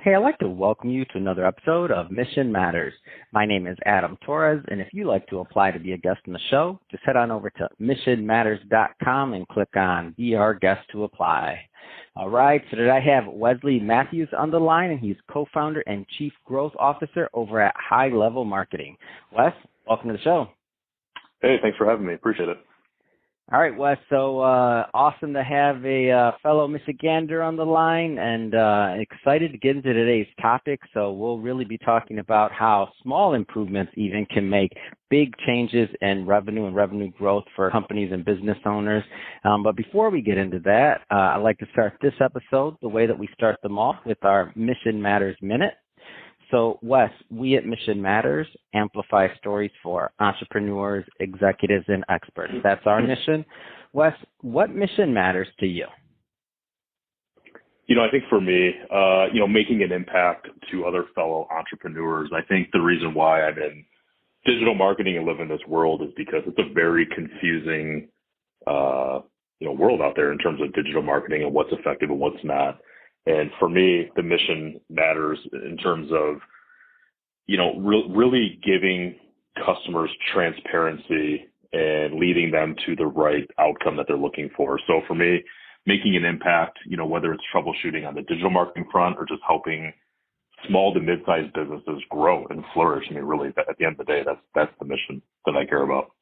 Hey, I'd like to welcome you to another episode of Mission Matters. My name is Adam Torres, and if you'd like to apply to be a guest on the show, just head on over to missionmatters.com and click on Be Our Guest to apply. All right, so today I have Wesley Matthews on the line, and he's co-founder and chief growth officer over at High Level Marketing. Wes, welcome to the show. Hey, thanks for having me. Appreciate it. All right, Wes, so awesome to have a fellow Michigander on the line, and excited to get into today's topic. So we'll really be talking about how small improvements even can make big changes in revenue and revenue growth for companies and business owners. But before we get into that, I'd like to start this episode the way that we start them off with our Mission Matters Minute. So, Wes, we at Mission Matters amplify stories for entrepreneurs, executives, and experts. That's our mission. Wes, what mission matters to you? I think for me, making an impact to other fellow entrepreneurs, I think the reason why I'm in digital marketing and live in this world is because it's a very confusing, world out there in terms of digital marketing and what's effective and what's not. And for me, the mission matters in terms of, really giving customers transparency and leading them to the right outcome that they're looking for. So for me, making an impact, whether it's troubleshooting on the digital marketing front or just helping small to mid-sized businesses grow and flourish. I mean, really, at the end of the day, that's the mission that I care about.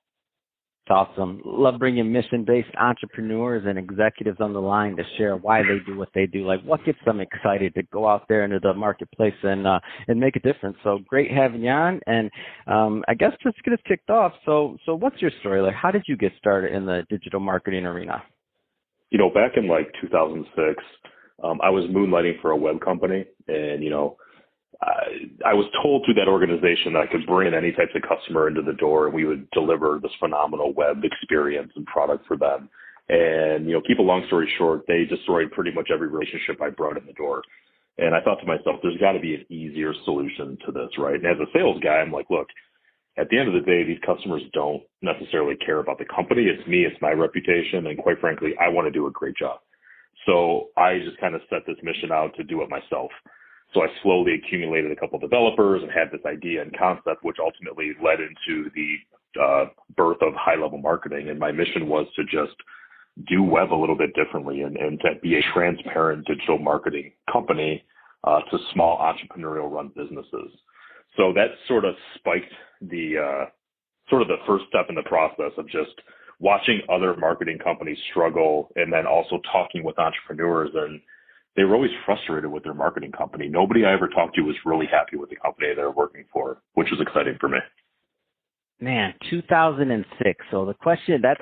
It's awesome. Love bringing mission-based entrepreneurs and executives on the line to share why they do what they do. Like, what gets them excited to go out there into the marketplace and make a difference. So great having you on. And I guess just get us kicked off. So what's your story? Like, how did you get started in the digital marketing arena? Back in 2006, I was moonlighting for a web company, and I was told through that organization that I could bring any types of customer into the door and we would deliver this phenomenal web experience and product for them. And, keep a long story short, they destroyed pretty much every relationship I brought in the door. And I thought to myself, there's got to be an easier solution to this, right? And as a sales guy, I'm like, look, at the end of the day, these customers don't necessarily care about the company. It's me, it's my reputation. And quite frankly, I want to do a great job. So I just kind of set this mission out to do it myself. So I slowly accumulated a couple of developers and had this idea and concept, which ultimately led into the birth of High Level Marketing. And my mission was to just do web a little bit differently and to be a transparent digital marketing company to small entrepreneurial run businesses. So that sort of spiked the first step in the process of just watching other marketing companies struggle and then also talking with entrepreneurs, and they were always frustrated with their marketing company. Nobody I ever talked to was really happy with the company they were working for, which was exciting for me. Man, 2006. So the question that's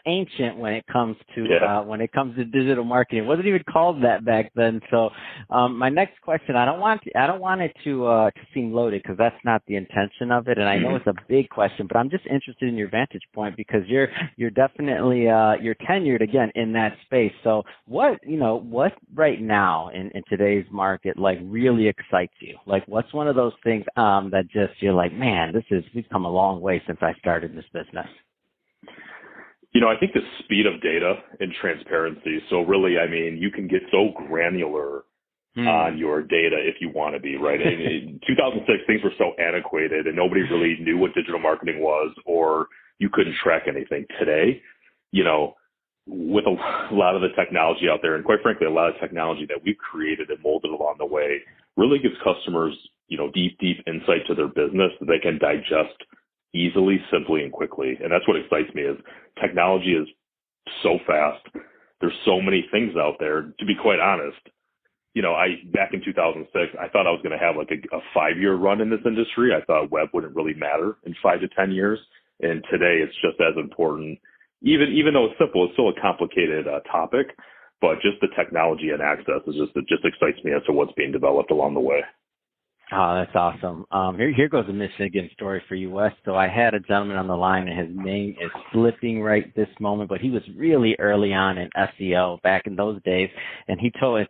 ancient when it comes to digital marketing. It wasn't even called that back then. So my next question, I don't want it to seem loaded because that's not the intention of it. And I know it's a big question, but I'm just interested in your vantage point because you're definitely you're tenured again in that space. So what right now in today's market like really excites you? Like what's one of those things that just you're like, man, we've come a long way since I started this business? I think the speed of data and transparency. So really, I mean, you can get so granular on your data if you want to be, right? In 2006, things were so antiquated and nobody really knew what digital marketing was, or you couldn't track anything. Today, with a lot of the technology out there, and quite frankly, a lot of technology that we've created and molded along the way really gives customers, deep insight to their business that they can digest easily, simply, and quickly. And that's what excites me is technology is so fast. There's so many things out there. To be quite honest, back in 2006, I thought I was going to have like a 5-year run in this industry. I thought web wouldn't really matter in 5 to 10 years. And today it's just as important. Even though it's simple, it's still a complicated topic, but just the technology and access is just excites me as to what's being developed along the way. Oh, that's awesome. Here goes a Michigan story for you, Wes. So I had a gentleman on the line, and his name is slipping right this moment, but he was really early on in SEO back in those days. And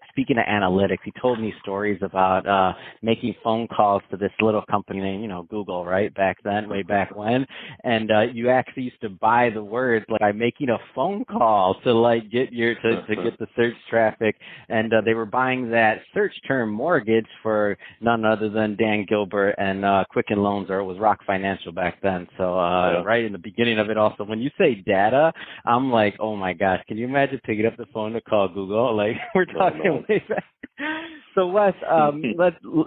speaking of analytics, he told me stories about making phone calls to this little company named, Google, right? Back then, way back when. And you actually used to buy the words like by making a phone call to like get to get the search traffic. And they were buying that search term mortgage for none other than Dan Gilbert and Quicken Loans, or it was Rock Financial back then. So right in the beginning of it also, when you say data, I'm like, oh my gosh, can you imagine picking up the phone to call Google? Like we're talking way back. So Wes,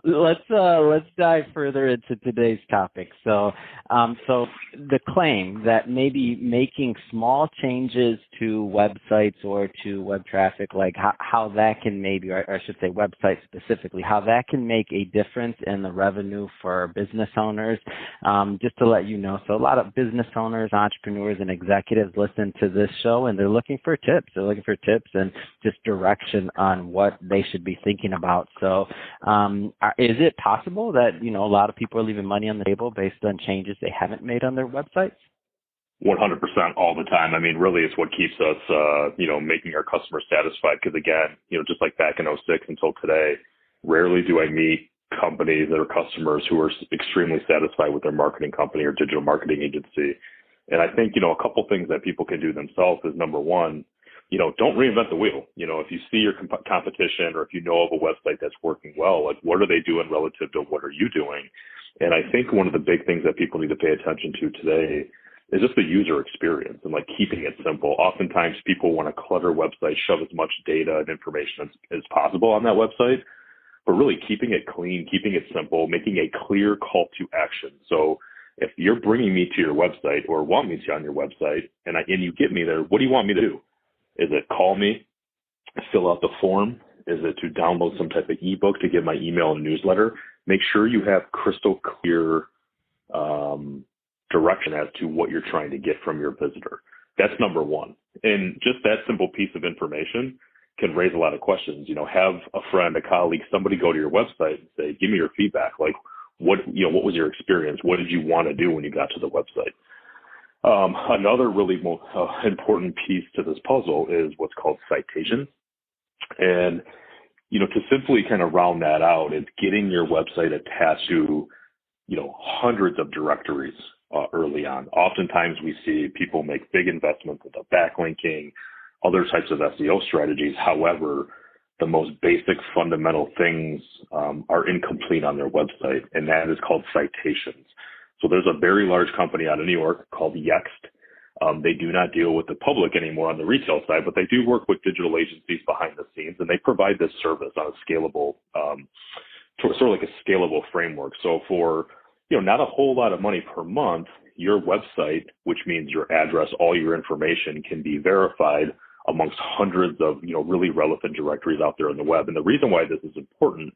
let's dive further into today's topic. So the claim that maybe making small changes to websites or to web traffic, like how that can maybe, or I should say websites specifically, how that can make a difference in the revenue for business owners. Just to let you know, so a lot of business owners, entrepreneurs, and executives listen to this show, and they're looking for tips. They're looking for tips and just direction on what they should be thinking about. So is it possible that, a lot of people are leaving money on the table based on changes they haven't made on their websites? 100% all the time. I mean, really, it's what keeps us, making our customers satisfied. Because again, just like back in '06 until today, rarely do I meet companies that are customers who are extremely satisfied with their marketing company or digital marketing agency. And I think, a couple things that people can do themselves is, number one, don't reinvent the wheel. If you see your competition, or if you know of a website that's working well, like what are they doing relative to what are you doing? And I think one of the big things that people need to pay attention to today is just the user experience and like keeping it simple. Oftentimes people want to clutter websites, shove as much data and information as possible on that website, but really keeping it clean, keeping it simple, making a clear call to action. So if you're bringing me to your website or want me to on your website and you get me there, what do you want me to do? Is it call me, fill out the form? Is it to download some type of ebook to get my email and newsletter? Make sure you have crystal clear direction as to what you're trying to get from your visitor. That's number one. And just that simple piece of information can raise a lot of questions. Have a friend, a colleague, somebody go to your website and say, give me your feedback. Like what was your experience? What did you want to do when you got to the website? Another really important piece to this puzzle is what's called citations. And, to simply kind of round that out, it's getting your website attached to, hundreds of directories early on. Oftentimes we see people make big investments into backlinking, other types of SEO strategies. However, the most basic fundamental things are incomplete on their website, and that is called citations. So there's a very large company out of New York called Yext. They do not deal with the public anymore on the retail side, but they do work with digital agencies behind the scenes, and they provide this service on a scalable, sort of like a scalable framework. So for, not a whole lot of money per month, your website, which means your address, all your information can be verified amongst hundreds of, really relevant directories out there on the web. And the reason why this is important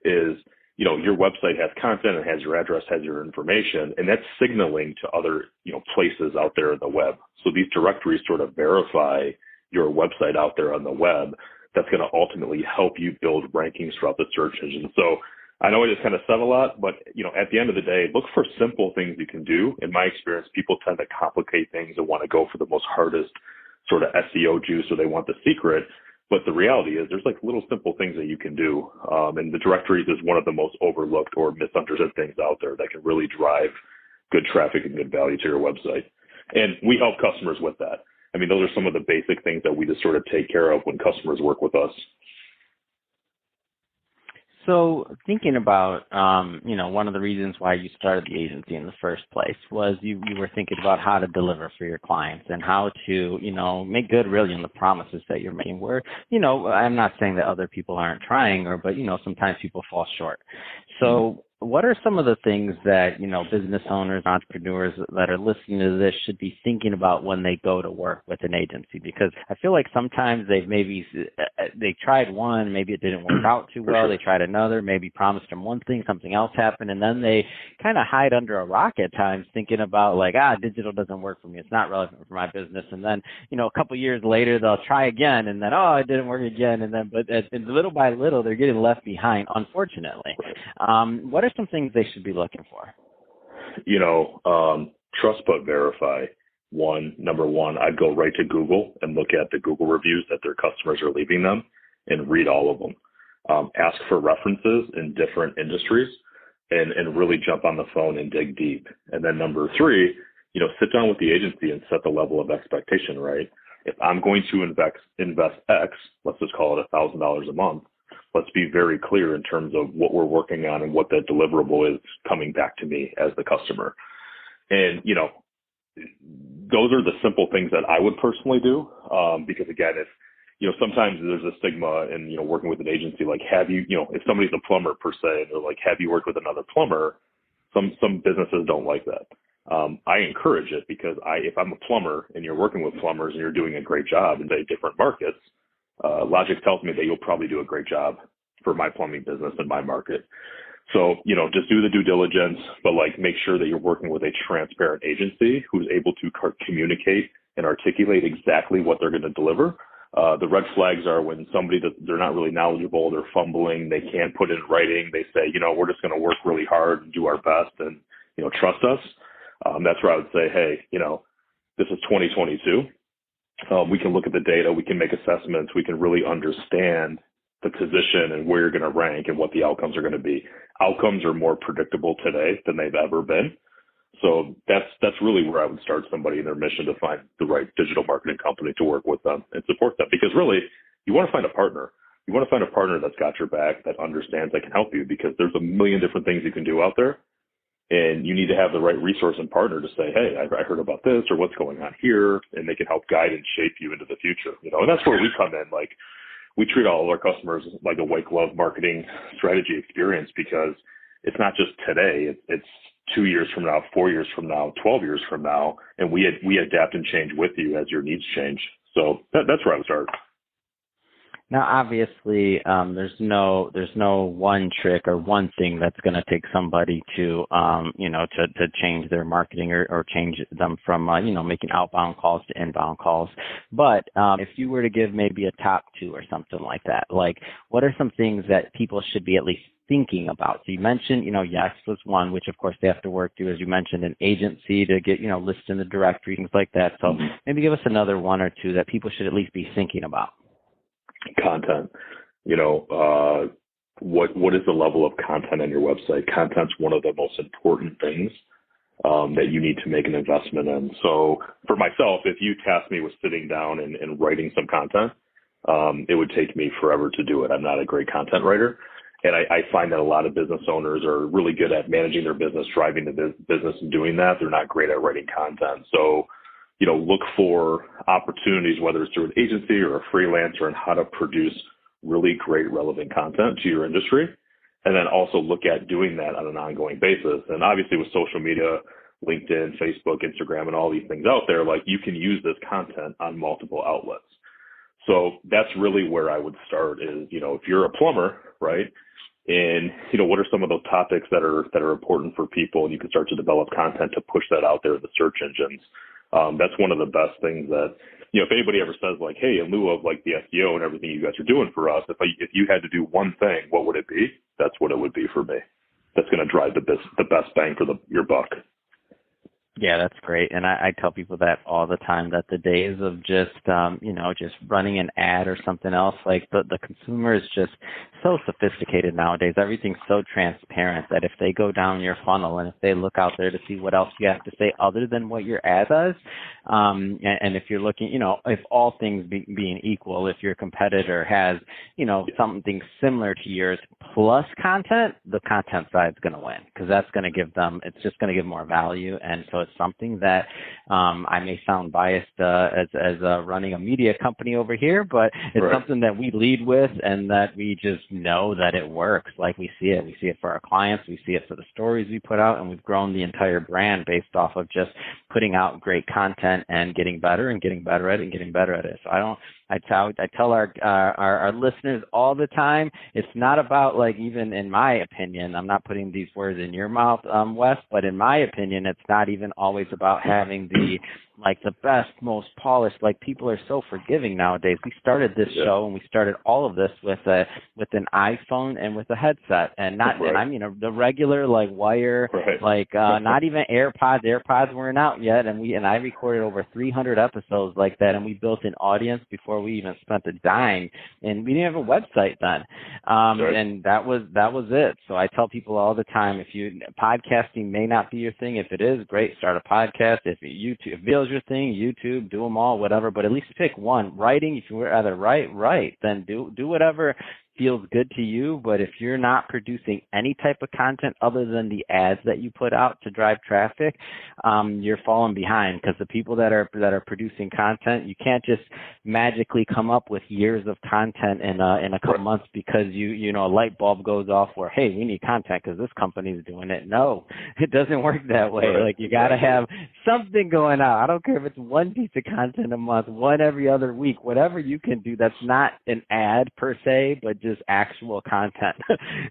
is, your website has content, it has your address, has your information, and that's signaling to other, places out there in the web. So these directories sort of verify your website out there on the web. That's going to ultimately help you build rankings throughout the search engine. So I know I just kind of said a lot, but, at the end of the day, look for simple things you can do. In my experience, people tend to complicate things and want to go for the most hardest sort of SEO juice, or they want the secret. But the reality is there's like little simple things that you can do. And the directories is one of the most overlooked or misunderstood things out there that can really drive good traffic and good value to your website. And we help customers with that. I mean, those are some of the basic things that we just sort of take care of when customers work with us. So thinking about, one of the reasons why you started the agency in the first place was you were thinking about how to deliver for your clients and how to, make good really on the promises that you're making where, I'm not saying that other people aren't trying but, sometimes people fall short. So what are some of the things that, business owners, entrepreneurs that are listening to this should be thinking about when they go to work with an agency? Because I feel like sometimes they tried one, maybe it didn't work out too well. Sure. They tried another, maybe promised them one thing, something else happened, and then they kind of hide under a rock at times thinking about like, digital doesn't work for me. It's not relevant for my business. And then, a couple of years later, they'll try again, and then, it didn't work again. And then, but little by little, they're getting left behind, unfortunately. What are some things they should be looking for? Trust but verify. Number one, I'd go right to Google and look at the Google reviews that their customers are leaving them and read all of them. Ask for references in different industries and really jump on the phone and dig deep. And then number three, sit down with the agency and set the level of expectation, right? If I'm going to invest X, let's just call it $1,000 a month, let's be very clear in terms of what we're working on and what that deliverable is coming back to me as the customer. And, those are the simple things that I would personally do. Because again, if, sometimes there's a stigma in, working with an agency, like if somebody's a plumber per se, they're like, have you worked with another plumber? Some businesses don't like that. I encourage it because if I'm a plumber and you're working with plumbers and you're doing a great job in different markets, logic tells me that you'll probably do a great job for my plumbing business in my market. So, just do the due diligence, but make sure that you're working with a transparent agency who's able to communicate and articulate exactly what they're going to deliver. The red flags are when they're not really knowledgeable, they're fumbling, they can't put it in writing. They say, we're just going to work really hard and do our best and, trust us. That's where I would say, hey, this is 2022. We can look at the data, we can make assessments, we can really understand the position and where you're going to rank and what the outcomes are going to be. Outcomes are more predictable today than they've ever been. So that's really where I would start somebody in their mission to find the right digital marketing company to work with them and support them. Because really, you want to find a partner. You want to find a partner that's got your back, that understands, that can help you, because there's a million different things you can do out there. And you need to have the right resource and partner to say, hey, I heard about this, or what's going on here, and they can help guide and shape you into the future. And that's where we come in. We treat all of our customers like a white glove marketing strategy experience, because it's not just today. It's 2 years from now, 4 years from now, 12 years from now, and we adapt and change with you as your needs change. So that's where I would start. Now, obviously, there's no one trick or one thing that's going to take somebody to change their marketing or change them from, making outbound calls to inbound calls. But if you were to give maybe a top two or something like that, what are some things that people should be at least thinking about? So you mentioned, Yes was one, which of course they have to work through, as you mentioned, an agency to get, listed in the directory, things like that. So maybe give us another one or two that people should at least be thinking about. Content. What is the level of content on your website? Content's one of the most important things that you need to make an investment in. So for myself, if you task me with sitting down and writing some content, it would take me forever to do it. I'm not a great content writer. And I find that a lot of business owners are really good at managing their business, driving the business and doing that. They're not great at writing content. So look for opportunities, whether it's through an agency or a freelancer, and how to produce really great relevant content to your industry. And then also look at doing that on an ongoing basis. And obviously with social media, LinkedIn, Facebook, Instagram, and all these things out there, you can use this content on multiple outlets. So that's really where I would start is, if you're a plumber, right? And, what are some of those topics that are important for people? And you can start to develop content to push that out there in the search engines. That's one of the best things that, if anybody ever says hey, in lieu of the SEO and everything you guys are doing for us, if you had to do one thing, what would it be? That's what it would be for me. That's going to drive the best bang for your buck. Yeah, that's great. And I tell people that all the time, that the days of just running an ad or something else, the consumer is just so sophisticated nowadays. Everything's so transparent that if they go down your funnel and if they look out there to see what else you have to say other than what your ad does, and if you're looking, if all things being equal, if your competitor has, something similar to yours plus content, the content side is going to win, because that's going to give them, it's just going to give more value. And so it's something that I may sound biased as running a media company over here, but it's right. something that we lead with and that we just know that it works. Like we see it. We see it for our clients. We see it for the stories we put out, and we've grown the entire brand based off of just putting out great content and getting better and getting better at it and getting better at it. So I tell our listeners all the time, it's not about, like, even in my opinion, I'm not putting these words in your mouth, Wes, but in my opinion, it's not even always about having the best, most polished, like, people are so forgiving nowadays. We started this show and we started all of this with an iPhone and with a headset, and and I mean the regular, like, wire, not even AirPods. AirPods weren't out yet, and I recorded over 300 episodes like that, and we built an audience before we even spent a dime, and we didn't have a website then, and that was it. So I tell people all the time, podcasting may not be your thing. If it is, great, start a podcast. If video's your thing, YouTube, do them all, whatever, but at least pick one. Writing, if you rather write, then do whatever feels good to you. But if you're not producing any type of content other than the ads that you put out to drive traffic, you're falling behind, because the people that are producing content, you can't just magically come up with years of content in a couple months because you know a light bulb goes off where, hey, we need content because this company's doing it. No, it doesn't work that way. Like, you got to have something going out. I don't care if it's one piece of content a month, one every other week, whatever you can do. That's not an ad per se, but just actual content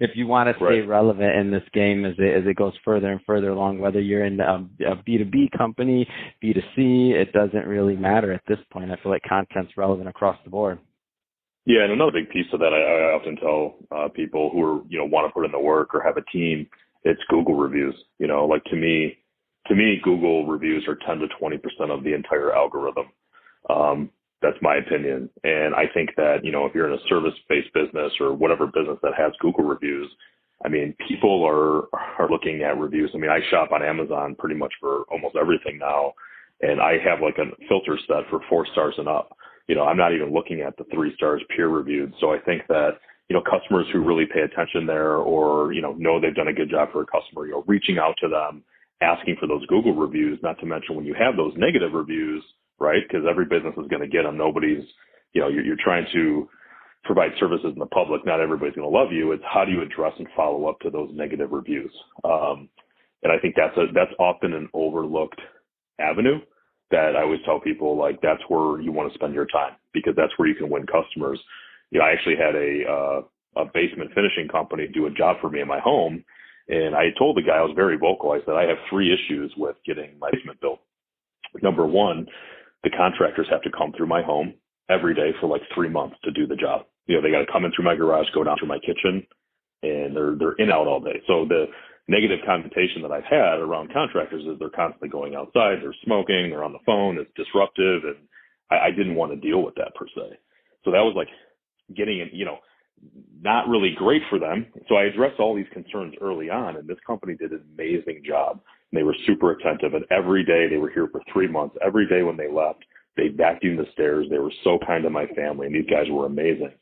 if you want to stay relevant in this game as it goes further and further along, whether you're in a B2B company, B2C, it doesn't really matter at this point. I feel like content's relevant across the board. Yeah, and another big piece of that, I often tell people who are, want to put in the work or have a team, it's Google reviews. Like, to me, Google reviews are 10 to 20% of the entire algorithm. That's my opinion. And I think that, if you're in a service-based business or whatever business that has Google reviews, I mean, people are looking at reviews. I mean, I shop on Amazon pretty much for almost everything now, and I have like a filter set for 4 stars and up. I'm not even looking at the 3 stars peer reviewed. So I think that, customers who really pay attention there, or, know they've done a good job for a customer, reaching out to them, asking for those Google reviews, not to mention when you have those negative reviews, right? Because every business is going to get them. Nobody's, you're trying to provide services in the public. Not everybody's going to love you. It's how do you address and follow up to those negative reviews? And I think that's often an overlooked avenue that I always tell people, like, that's where you want to spend your time, because that's where you can win customers. I actually had a basement finishing company do a job for me in my home. And I told the guy, I was very vocal. I said, I have 3 issues with getting my basement built. Number one, the contractors have to come through my home every day for like 3 months to do the job. They got to come in through my garage, go down through my kitchen, and they're in and out all day. So the negative connotation that I've had around contractors is they're constantly going outside, they're smoking, they're on the phone, it's disruptive, and I didn't want to deal with that per se. So that was like getting it, not really great for them. So I addressed all these concerns early on, and this company did an amazing job. And they were super attentive, and every day they were here for 3 months. Every day when they left, they vacuumed the stairs. They were so kind to my family, and these guys were amazing.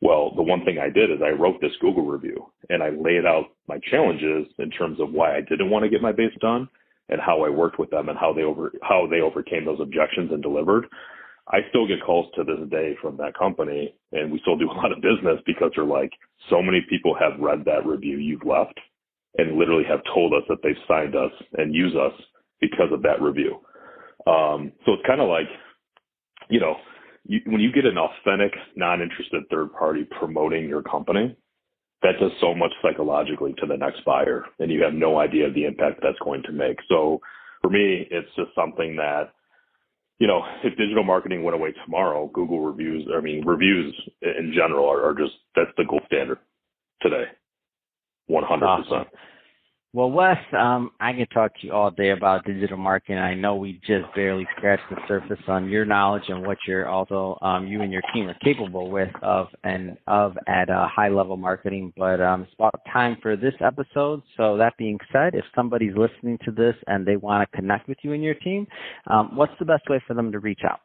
Well, the one thing I did is I wrote this Google review, and I laid out my challenges in terms of why I didn't want to get my base done, and how I worked with them, and how they overcame those objections and delivered. I still get calls to this day from that company, and we still do a lot of business because they're like, so many people have read that review you've left and literally have told us that they've signed us and use us because of that review. So it's kind of like, when you get an authentic, non-interested third party promoting your company, that does so much psychologically to the next buyer, and you have no idea the impact that's going to make. So for me, it's just something that, if digital marketing went away tomorrow, Google reviews in general are just, that's the gold standard today. 100%. Awesome. Well, Wes, I can talk to you all day about digital marketing. I know we just barely scratched the surface on your knowledge and what you're also, you and your team are capable of at high-level marketing. But it's about time for this episode. So that being said, if somebody's listening to this and they want to connect with you and your team, what's the best way for them to reach out?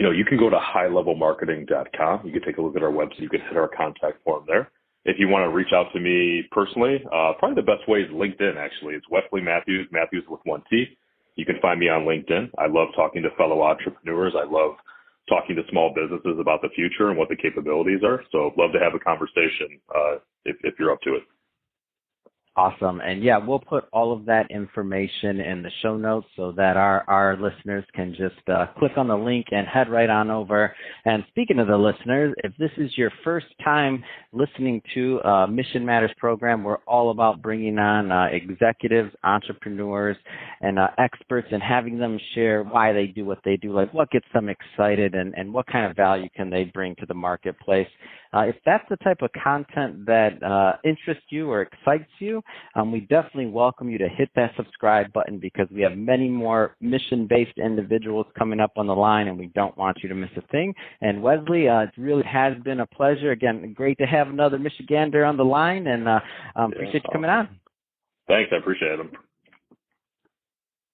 You can go to highlevelmarketing.com. You can take a look at our website. You can hit our contact form there. if you want to reach out to me personally, probably the best way is LinkedIn, actually. It's Wesley Matthews, Matthews with one T. You can find me on LinkedIn. I love talking to fellow entrepreneurs. I love talking to small businesses about the future and what the capabilities are. So love to have a conversation if you're up to it. Awesome. And yeah, we'll put all of that information in the show notes so that our listeners can just click on the link and head right on over. And speaking of the listeners, if this is your first time listening to Mission Matters program, we're all about bringing on executives, entrepreneurs, and experts and having them share why they do what they do, like what gets them excited and what kind of value can they bring to the marketplace. If that's the type of content that interests you or excites you, we definitely welcome you to hit that subscribe button because we have many more mission-based individuals coming up on the line, and we don't want you to miss a thing. And Wesley, it really has been a pleasure. Again, great to have another Michigander on the line, and appreciate you coming on. Thanks. I appreciate it.